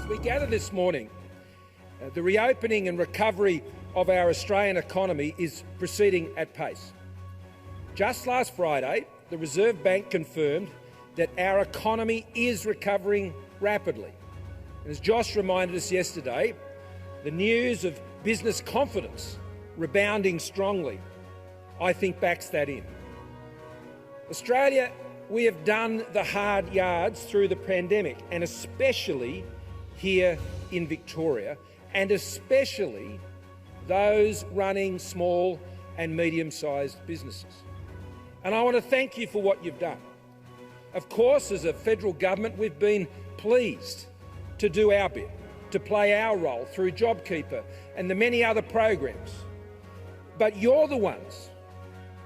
As we gather this morning, the reopening and recovery of our Australian economy is proceeding at pace. Just last Friday, the Reserve Bank confirmed that our economy is recovering rapidly. And as Josh reminded us yesterday, the news of business confidence rebounding strongly, I think backs that in. Australia, we have done the hard yards through the pandemic, and especially here in Victoria, and especially those running small and medium-sized businesses. And I want to thank you for what you've done. Of course, as a federal government, we've been pleased to do our bit, to play our role through JobKeeper and the many other programs. But you're the ones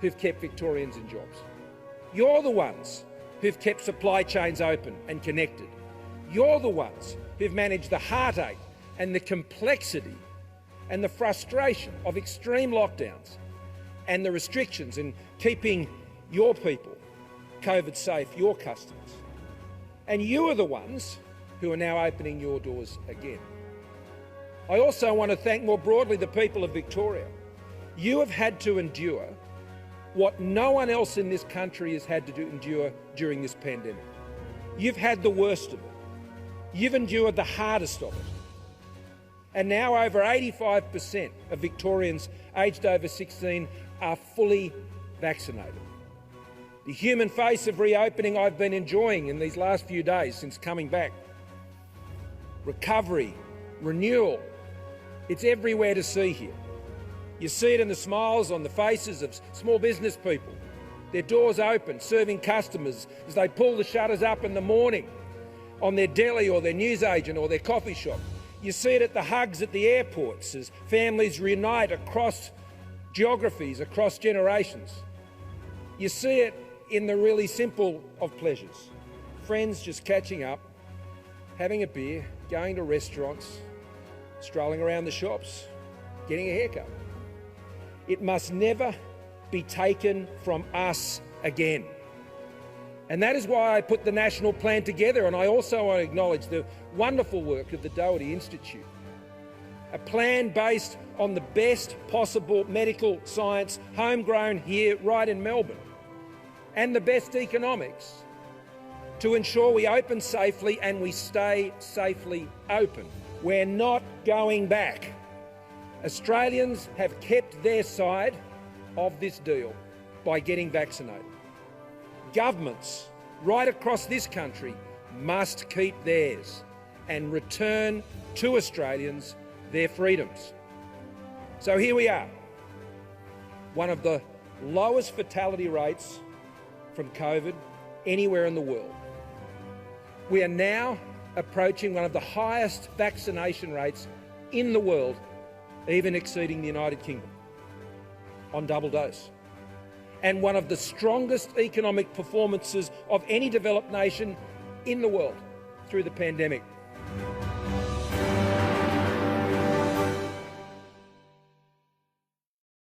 who've kept Victorians in jobs. You're the ones who've kept supply chains open and connected. You're the ones who've managed the heartache and the complexity and the frustration of extreme lockdowns and the restrictions in keeping your people COVID safe, your customers. And you are the ones who are now opening your doors again. I also want to thank more broadly the people of Victoria. You have had to endure what no one else in this country has had to endure during this pandemic. You've had the worst of it. You've endured the hardest of it. And now over 85% of Victorians aged over 16 are fully vaccinated. The human face of reopening I've been enjoying in these last few days since coming back. Recovery, renewal, it's everywhere to see here. You see it in the smiles on the faces of small business people, their doors open, serving customers as they pull the shutters up in the morning on their deli or their newsagent or their coffee shop. You see it at the hugs at the airports as families reunite across geographies, across generations. You see it in the really simple of pleasures. Friends just catching up, having a beer, going to restaurants, strolling around the shops, getting a haircut. It must never be taken from us again. And that is why I put the national plan together, and I also want to acknowledge the wonderful work of the Doherty Institute. A plan based on the best possible medical science, homegrown here right in Melbourne, and the best economics to ensure we open safely and we stay safely open. We're not going back. Australians have kept their side of this deal by getting vaccinated. Governments right across this country must keep theirs and return to Australians their freedoms. So here we are, one of the lowest fatality rates from COVID anywhere in the world. We are now approaching one of the highest vaccination rates in the world, even exceeding the United Kingdom on double dose, and one of the strongest economic performances of any developed nation in the world through the pandemic.